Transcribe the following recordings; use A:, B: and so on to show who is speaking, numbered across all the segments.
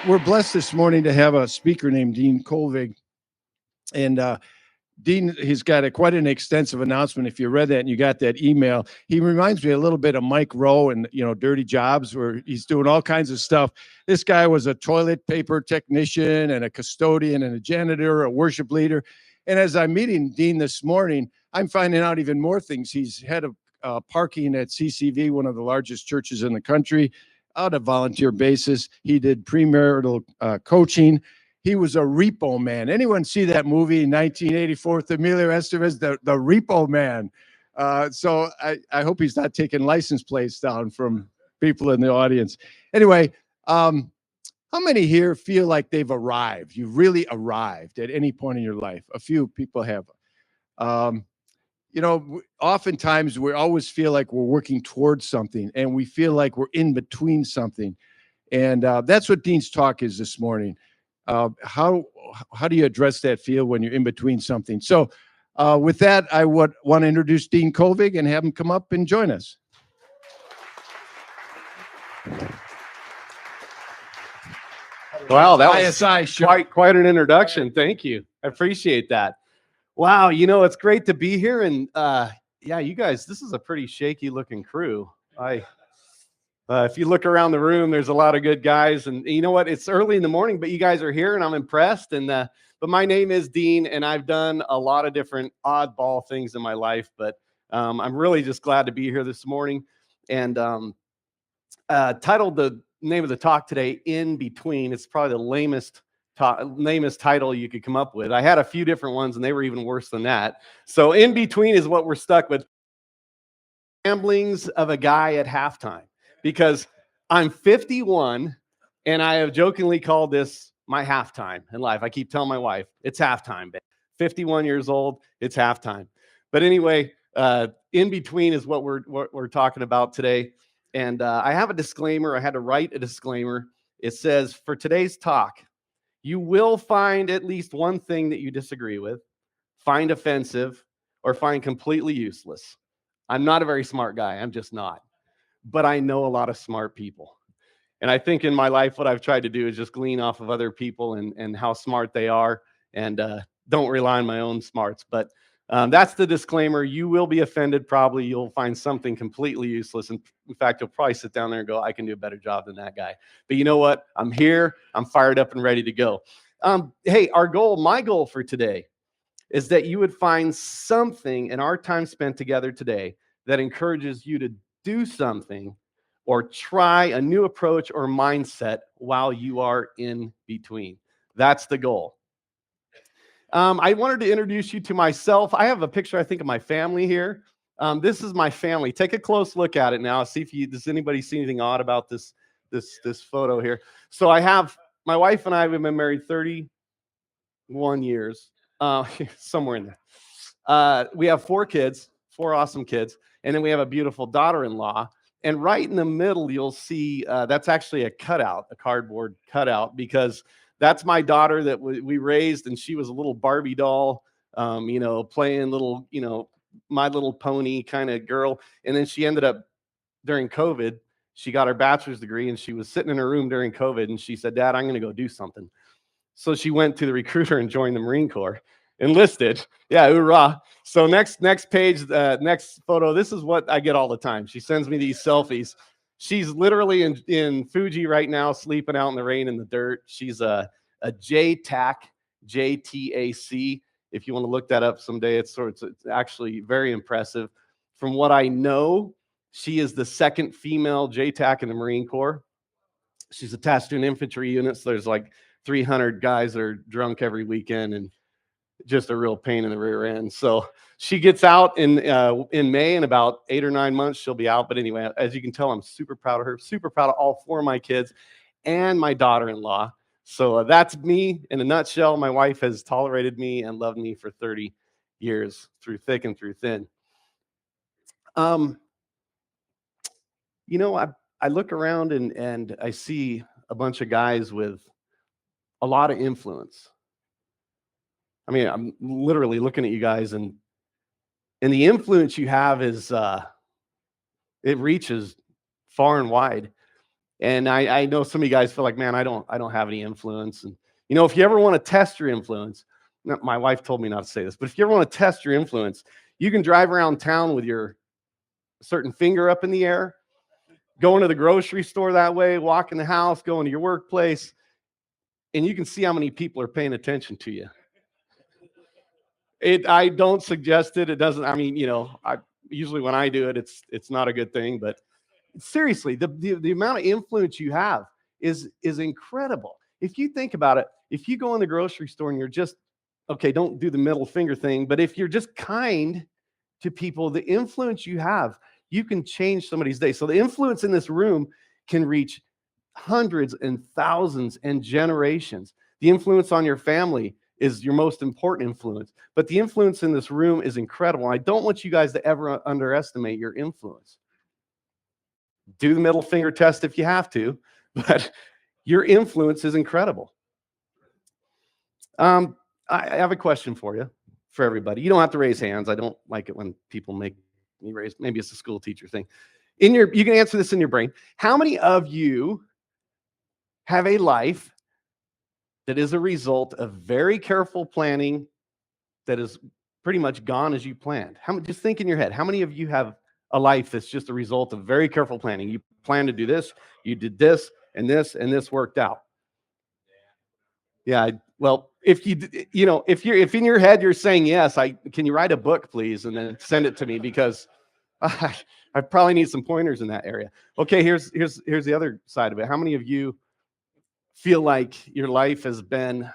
A: We're blessed this morning to have a speaker named Dean Colvig. And Dean, he's got quite an extensive announcement. If you read that and you got that email, he reminds me a little bit of Mike Rowe and, Dirty Jobs, where he's doing all kinds of stuff. This guy was a toilet paper technician and a custodian and a janitor, a worship leader. And as I'm meeting Dean this morning, I'm finding out even more things. He's head of parking at CCV, one of the largest churches in the country, on a volunteer basis. He did premarital coaching. He was a repo man. Anyone see that movie, 1984, with Emilio Estevez, the Repo Man? So I hope he's not taking license plates down from people in the audience. Anyway, how many here feel like they've arrived? You've really arrived at any point in your life? A few people have. Oftentimes we always feel like we're working towards something, and we feel like we're in between something. And that's what Dean's talk is this morning. How do you address that feel when you're in between something? So with that, I would want to introduce Dean Colvig and have him come up and join us.
B: Wow, that was
A: ISI
B: quite an introduction. Thank you. I appreciate that. Wow, it's great to be here. And yeah, you guys, this is a pretty shaky looking crew. If you look around the room, there's a lot of good guys. And you know what? It's early in the morning, but you guys are here and I'm impressed. And but my name is Dean, and I've done a lot of different oddball things in my life. But I'm really just glad to be here this morning. And titled the name of the talk today, In Between. It's probably the lamest title you could come up with. I had a few different ones, and they were even worse than that. So In Between is what we're stuck with. Ramblings of a guy at halftime. Because I'm 51, and I have jokingly called this my halftime in life. I keep telling my wife, it's halftime, babe. 51 years old, it's halftime. But anyway, In Between is what we're talking about today. And I have a disclaimer. I had to write a disclaimer. It says, for today's talk, you will find at least one thing that you disagree with, find offensive, or find completely useless. I'm not a very smart guy. I'm just not. But I know a lot of smart people. And I think in my life, what I've tried to do is just glean off of other people and how smart they are, and don't rely on my own smarts. But that's the disclaimer. You will be offended. Probably you'll find something completely useless. And in fact, you'll probably sit down there and go, I can do a better job than that guy. But you know what? I'm here. I'm fired up and ready to go. Hey, my goal for today is that you would find something in our time spent together today that encourages you to do something or try a new approach or mindset while you are in between. That's the goal. I wanted to introduce you to myself. I have a picture, I think, of my family here. This is my family. Take a close look at it now. See if does anybody see anything odd about this photo here. So I have my wife and I. We've been married 31 years, somewhere in there. We have 4 kids, 4 awesome kids. And then we have a beautiful daughter-in-law. And right in the middle, you'll see that's actually a cardboard cutout, because that's my daughter that we raised, and she was a little Barbie doll, playing little, My Little Pony kind of girl. And then she ended up, during COVID, she got her bachelor's degree, and she was sitting in her room during COVID, and she said, Dad, I'm going to go do something. So she went to the recruiter and joined the Marine Corps. Enlisted. Yeah, hoorah. So next page, next photo, this is what I get all the time. She sends me these selfies. She's literally in Fuji right now, sleeping out in the rain and the dirt. She's a JTAC, J-T-A-C. If you want to look that up someday, it's actually very impressive. From what I know, she is the second female JTAC in the Marine Corps. She's attached to an infantry unit, so there's like 300 guys that are drunk every weekend and just a real pain in the rear end. So she gets out in May. In about 8 or 9 months, she'll be out. But anyway, as you can tell, I'm super proud of her, super proud of all 4 of my kids and my daughter-in-law. So that's me in a nutshell. My wife has tolerated me and loved me for 30 years through thick and through thin. I look around and I see a bunch of guys with a lot of influence. I mean, I'm literally looking at you guys, and the influence you have is it reaches far and wide. And I know some of you guys feel like, man, I don't have any influence. And if you ever want to test your influence, my wife told me not to say this, but if you ever want to test your influence, you can drive around town with your certain finger up in the air, going to the grocery store that way, walk in the house, going to your workplace, and you can see how many people are paying attention to you. I don't suggest it. It doesn't, I usually when I do it, it's not a good thing, but seriously, the amount of influence you have is incredible. If you think about it, if you go in the grocery store and you're just, okay, don't do the middle finger thing, but if you're just kind to people, the influence you have, you can change somebody's day. So the influence in this room can reach hundreds and thousands and generations. The influence on your family is your most important influence, but the influence in this room is incredible. I don't want you guys to ever underestimate your influence. Do the middle finger test if you have to, but your influence is incredible. I have a question for you, for everybody. You don't have to raise hands. I don't like it when people make me raise. Maybe it's a school teacher thing. You can answer this in your brain. How many of you have a life that is a result of very careful planning that is pretty much gone as you planned? Just think in your head. How many of you have a life that's just a result of very careful planning? You planned to do this, you did this, and this worked out. Yeah. Well, if in your head you're saying yes, can you write a book, please, and then send it to me, because I probably need some pointers in that area. Okay, here's the other side of it. How many of you feel like your life has been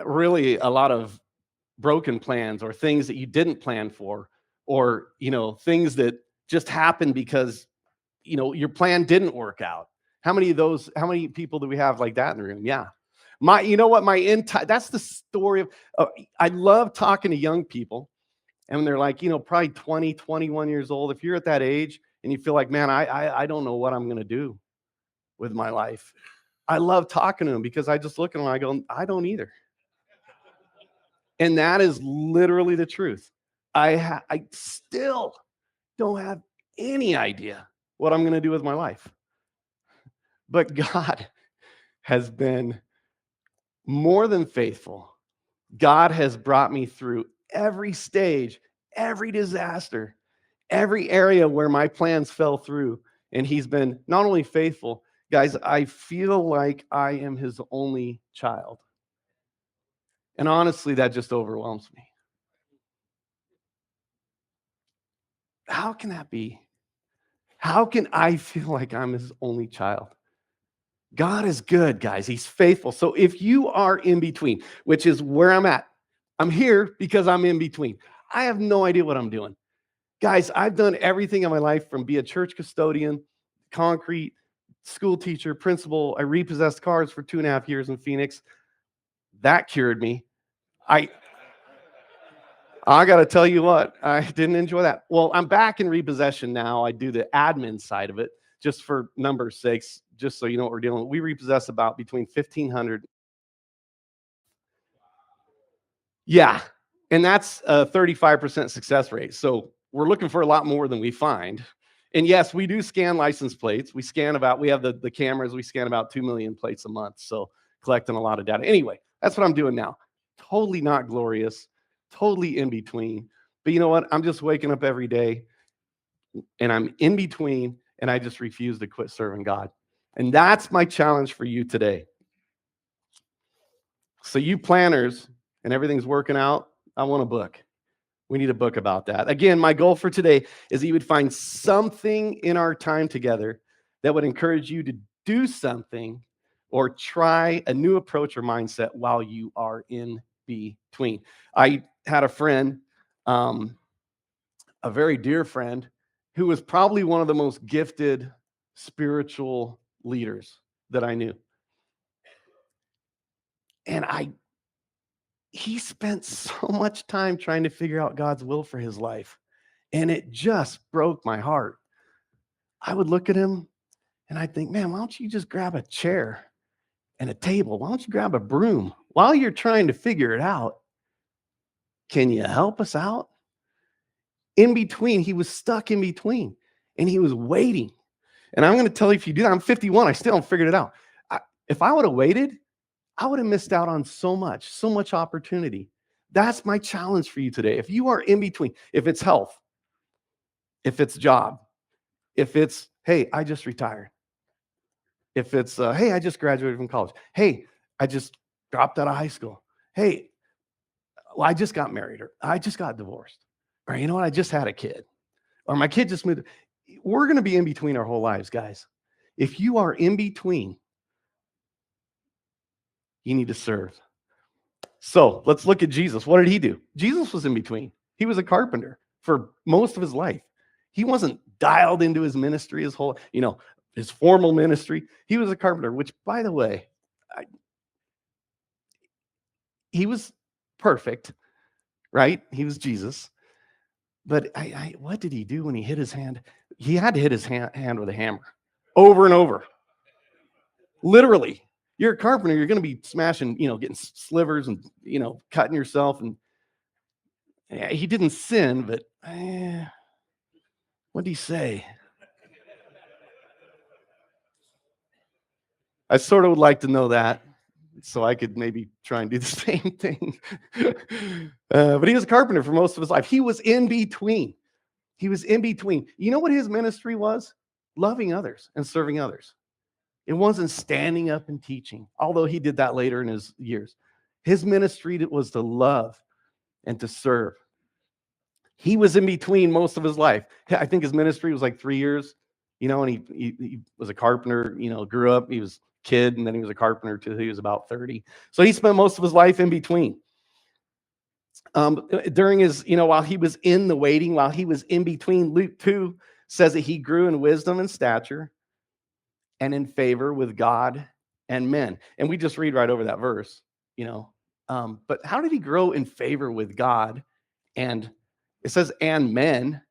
B: really a lot of broken plans, or things that you didn't plan for, or things that just happened because your plan didn't work out? How many people do we have like that in the room? Yeah. That's the story of I love talking to young people, and when they're like, probably 20, 21 years old. If you're at that age and you feel like, man, I don't know what I'm going to do with my life, I love talking to them, because I just look at them and I go, I don't either. And that is literally the truth. I still don't have any idea what I'm going to do with my life. But God has been more than faithful. God has brought me through every stage, every disaster, every area where my plans fell through. And he's been not only faithful, guys, I feel like I am his only child. And honestly, that just overwhelms me. How can that be? How can I feel like I'm his only child? God is good, guys. He's faithful. So if you are in between, which is where I'm at, I'm here because I'm in between. I have no idea what I'm doing. Guys, I've done everything in my life, from be a church custodian, concrete, school teacher, principal. I repossessed cars for 2.5 years in Phoenix. That cured me. I got to tell you what, I didn't enjoy that. Well, I'm back in repossession now. I do the admin side of it, just for numbers' sakes, just so you know what we're dealing with. We repossess about between 1,500. Yeah, and that's a 35% success rate. So we're looking for a lot more than we find. And yes, we do scan license plates. We have the cameras. We scan about 2 million plates a month. So collecting a lot of data. Anyway, that's what I'm doing now. Totally not glorious, totally in between. But you know what? I'm just waking up every day and I'm in between, and I just refuse to quit serving God. And that's my challenge for you today. So you planners, and everything's working out, I want a book. We need a book about that. Again, my goal for today is that you would find something in our time together that would encourage you to do something or try a new approach or mindset while you are in between. I had a friend, a very dear friend, who was probably one of the most gifted spiritual leaders that I knew. And he spent so much time trying to figure out God's will for his life. And it just broke my heart. I would look at him and I'd think, man, why don't you just grab a chair and a table? Why don't you grab a broom while you're trying to figure it out? Can you help us out? In between, he was stuck in between, and he was waiting. And I'm going to tell you, if you do that, I'm 51. I still haven't figured it out. If I would have waited, I would have missed out on so much opportunity. That's my challenge for you today. If you are in between, if it's health, if it's job, if it's, hey, I just retired. If it's, hey, I just graduated from college. Hey, I just dropped out of high school. Hey, well, I just got married, or I just got divorced. Or you know what? I just had a kid. Or my kid just moved. We're going to be in between our whole lives, guys. If you are in between, you need to serve. So let's look at Jesus. What did he do? Jesus was in between. He was a carpenter for most of his life. He wasn't dialed into his ministry, his formal ministry. He was a carpenter, which, by the way, he was perfect, right? He was Jesus. But what did he do when he hit his hand? He had to hit his hand with a hammer over and over. Literally. You're a carpenter, you're going to be smashing, getting slivers and, cutting yourself. And he didn't sin, but what did he say? I sort of would like to know that so I could maybe try and do the same thing. But he was a carpenter for most of his life. He was in between. He was in between. You know what his ministry was? Loving others and serving others. It wasn't standing up and teaching, although he did that later in his years. His ministry was to love and to serve. He was in between most of his life. I think his ministry was like 3 years, and he was a carpenter, grew up, he was a kid, and then he was a carpenter till he was about 30. So he spent most of his life in between. During his, while he was in the waiting, while he was in between, Luke 2 says that he grew in wisdom and stature and in favor with God and men. And we just read right over that verse, but how did he grow in favor with God? And it says, and men.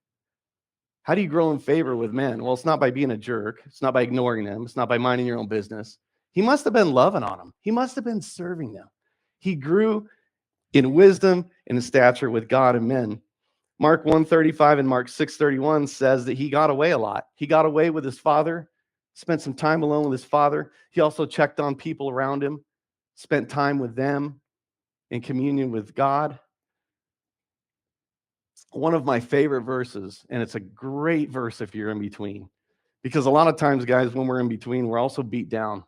B: How do you grow in favor with men? Well, it's not by being a jerk. It's not by ignoring them. It's not by minding your own business. He must have been loving on them. He must have been serving them. He grew in wisdom and in stature with God and men. Mark 1:35 and Mark 6:31 says that he got away a lot. He got away with his father, spent some time alone with his father. He also checked on people around him, spent time with them in communion with God. One of my favorite verses, and it's a great verse if you're in between, because a lot of times, guys, when we're in between, we're also beat down.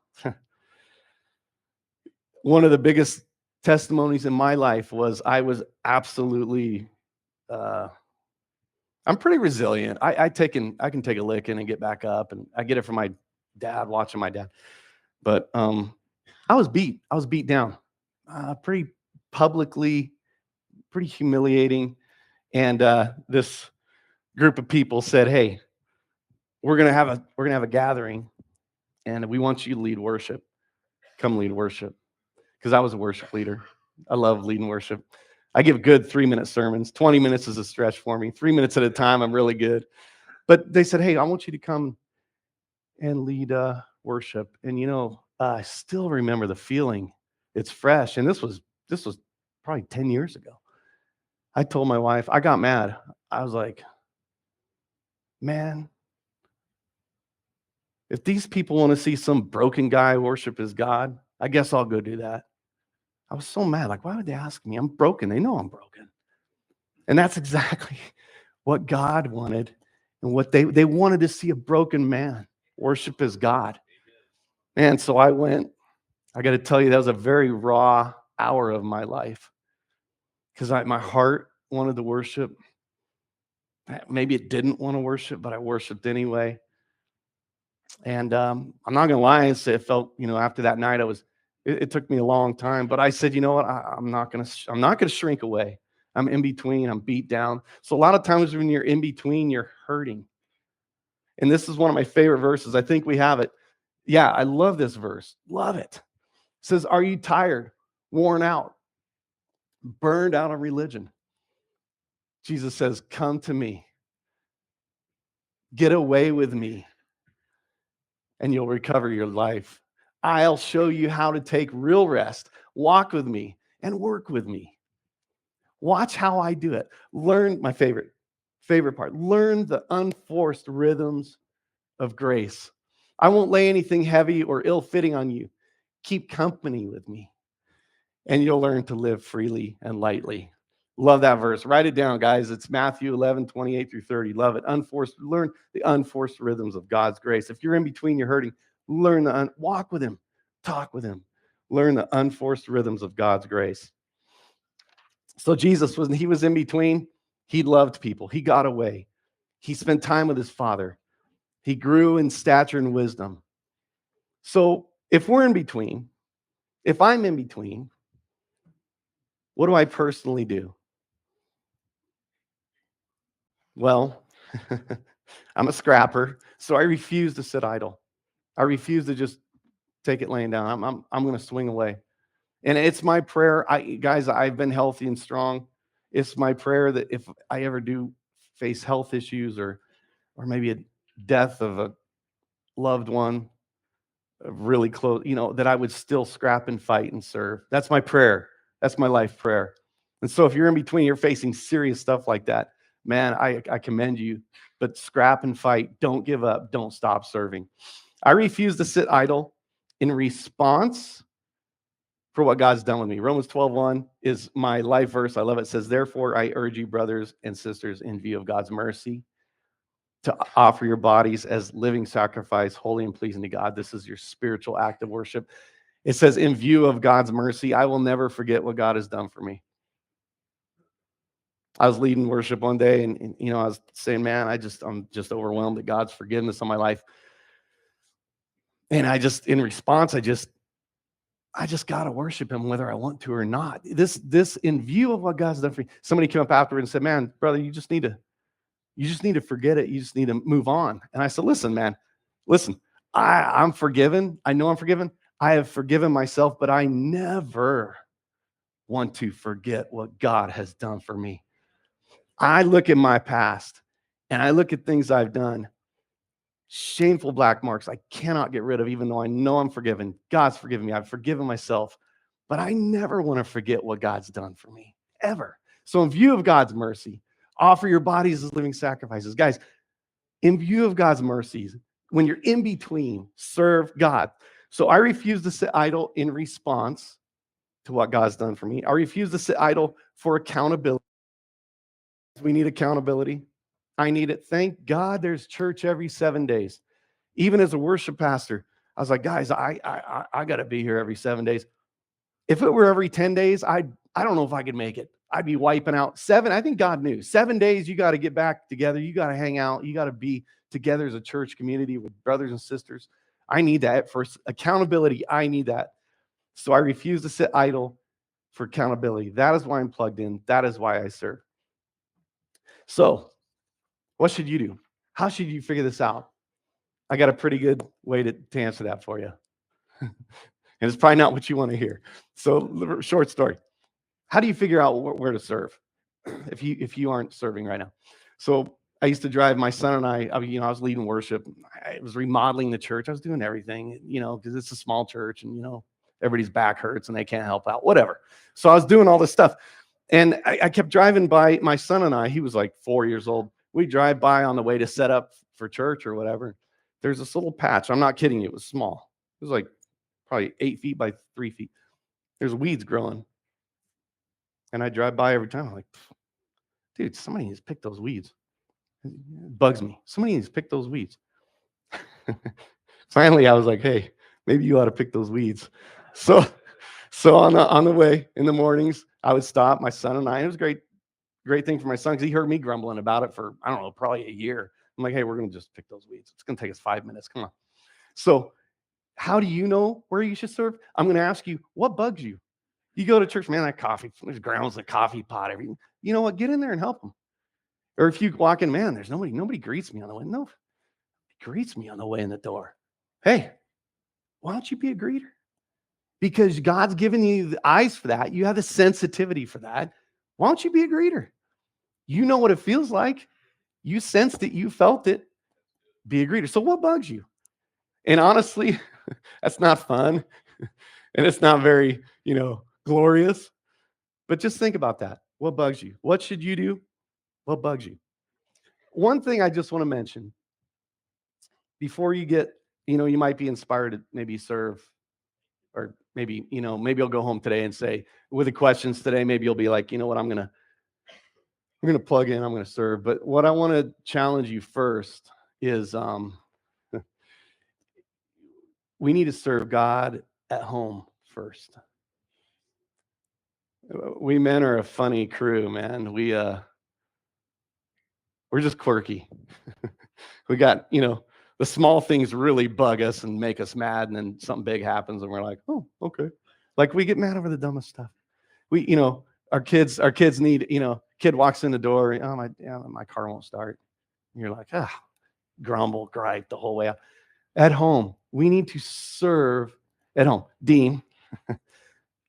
B: One of the biggest testimonies in my life was I was absolutely, I'm pretty resilient. I can take a licking and get back up, and I get it from my dad, watching my dad. But I was beat down, pretty publicly, pretty humiliating. And this group of people said, "Hey, we're gonna have a gathering, and we want you to lead worship. Come lead worship." Because I was a worship leader. I love leading worship. I give good 3-minute sermons. 20 minutes is a stretch for me. 3 minutes at a time, I'm really good. But they said, "Hey, I want you to come and lead worship." And I still remember the feeling. It's fresh, and this was probably 10 years ago. I told my wife, I got mad. I was like, man, if these people want to see some broken guy worship his God, I guess I'll go do that. I was so mad. Like, why would they ask me? I'm broken. They know I'm broken. And that's exactly what God wanted, and what they wanted to see a broken man worship his God. And so I went. I got to tell you, that was a very raw hour of my life, because my heart wanted to worship. Maybe it didn't want to worship, but I worshiped anyway. And I'm not going to lie and say it felt, after that night, it took me a long time, but I said, you know what? I'm not going to shrink away. I'm in between. I'm beat down. So a lot of times when you're in between, you're hurting. And this is one of my favorite verses. I think we have it. Yeah, I love this verse. Love it. It says, "Are you tired, worn out, burned out of religion?" Jesus says, "Come to me. Get away with me, and you'll recover your life. I'll show you how to take real rest. Walk with me and work with me. Watch how I do it. Learn," my favorite part, "learn the unforced rhythms of grace. I won't lay anything heavy or ill-fitting on you. Keep company with me, and you'll learn to live freely and lightly. Love that verse. Write it down, guys. It's Matthew 11:28-30. Love it. Learn the unforced rhythms of God's grace. If you're in between, you're hurting, walk with him, talk with him. Learn the unforced rhythms of God's grace. So Jesus, when he was in between, he loved people. He got away. He spent time with his Father. He grew in stature and wisdom. So if we're in between, if I'm in between, what do I personally do? Well, I'm a scrapper, so I refuse to sit idle. I refuse to just take it laying down. I'm going to swing away. And it's my prayer, guys, I've been healthy and strong. It's my prayer that if I ever do face health issues or maybe a death of a loved one, really close, that I would still scrap and fight and serve. That's my prayer. That's my life prayer. And so if you're in between, you're facing serious stuff like that, man, I commend you, but scrap and fight. Don't give up. Don't stop serving. I refuse to sit idle in response for what God's done with me. Romans 12:1 is my life verse. I love it. It says, therefore, I urge you, brothers and sisters, in view of God's mercy, to offer your bodies as living sacrifice, holy and pleasing to God. This is your spiritual act of worship. It says, in view of God's mercy, I will never forget what God has done for me. I was leading worship one day, and I was saying, man, I'm just overwhelmed at God's forgiveness on my life. And in response, I just got to worship him whether I want to or not. This in view of what God's done for me. Somebody came up afterward and said, man, brother, you just need to forget it. You just need to move on. And I said, listen, man, I'm forgiven. I know I'm forgiven. I have forgiven myself, but I never want to forget what God has done for me. I look at my past and I look at things I've done, shameful black marks I cannot get rid of, even though I know I'm forgiven. God's forgiven me. I've forgiven myself, but I never want to forget what God's done for me, ever. So in view of God's mercy, offer your bodies as living sacrifices. Guys, in view of God's mercies, when you're in between, serve God. So I refuse to sit idle in response to what God's done for me. I refuse to sit idle for accountability. We need accountability. I need it. Thank God there's church every 7 days. Even as a worship pastor, I was like, guys, I got to be here every 7 days. If it were every 10 days, I don't know if I could make it. I'd be wiping out. 7, I think God knew. 7 days, you got to get back together. You got to hang out. You got to be together as a church community with brothers and sisters. I need that for accountability. I need that. So I refuse to sit idle for accountability. That is why I'm plugged in. That is why I serve. So what should you do? How should you figure this out? I got a pretty good way to answer that for you. And it's probably not what you want to hear. So short story. How do you figure out where to serve if you aren't serving right now? So I used to drive my son and I was leading worship. I was remodeling the church. I was doing everything, because it's a small church and, everybody's back hurts and they can't help out, whatever. So I was doing all this stuff. And I kept driving by my son and I. He was like 4 years old. We drive by on the way to set up for church or whatever. There's this little patch. I'm not kidding you. It was small. It was like probably 8 feet by 3 feet. There's weeds growing. And I drive by every time. I'm like, dude, somebody needs to pick those weeds. It bugs me. Somebody needs to pick those weeds. Finally, I was like, hey, maybe you ought to pick those weeds. So on the way in the mornings, I would stop, my son and I. It was a great thing for my son because he heard me grumbling about it for, I don't know, probably a year. I'm like, hey, we're going to just pick those weeds. It's going to take us 5 minutes. Come on. So how do you know where you should serve? I'm going to ask you, what bugs you? You go to church, man, that coffee, there's grounds, a coffee pot, everything. You know what? Get in there and help them. Or if you walk in, man, there's nobody greets me on the way. No, greets me on the way in the door. Hey, why don't you be a greeter? Because God's given you the eyes for that. You have the sensitivity for that. Why don't you be a greeter? You know what it feels like. You sensed it. You felt it. Be a greeter. So what bugs you? And honestly, that's not fun. And it's not very, glorious. But just think about that. What bugs you? What should you do? What bugs you? One thing I just want to mention before you get, you might be inspired to maybe serve, or maybe, maybe you'll go home today and say, with the questions today, maybe you'll be like, you know what, I'm going to plug in, I'm going to serve. But what I want to challenge you first is we need to serve God at home first. We men are a funny crew, man. We're just quirky. We got, the small things really bug us and make us mad, and then something big happens and we're like, oh, okay. Like we get mad over the dumbest stuff. We, our kids need, kid walks in the door, my car won't start. And you're like, grumble, gripe the whole way out. At home, we need to serve at home. Dean,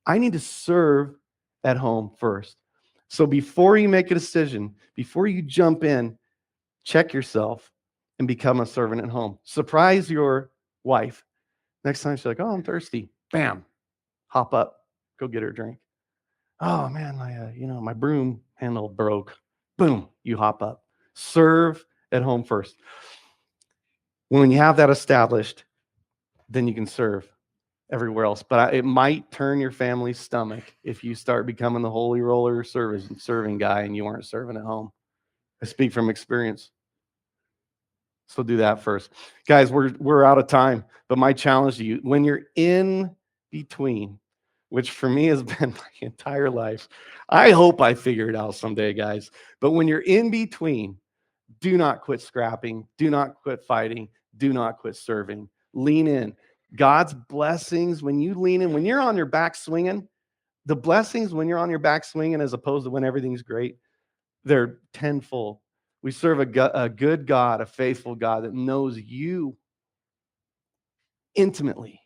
B: I need to serve at home first. So before you make a decision, before you jump in, check yourself and become a servant at home. Surprise your wife. Next time she's like, oh, I'm thirsty. Bam, hop up, go get her a drink. Oh man, my broom handle broke. Boom, you hop up. Serve at home first. When you have that established, then you can serve everywhere else. But it might turn your family's stomach if you start becoming the holy roller serving guy and you aren't serving at home. I speak from experience. So do that first. Guys, we're out of time. But my challenge to you, when you're in between, which for me has been my entire life, I hope I figure it out someday, guys. But when you're in between, do not quit scrapping. Do not quit fighting. Do not quit serving. Lean in. God's blessings, when you lean in, when you're on your back swinging, the blessings when you're on your back swinging as opposed to when everything's great, they're tenfold. We serve a good God, a faithful God that knows you intimately.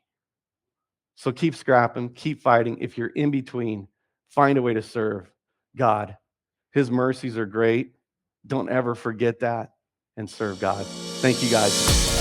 B: So keep scrapping, keep fighting. If you're in between, find a way to serve God. His mercies are great. Don't ever forget that and serve God. Thank you, guys.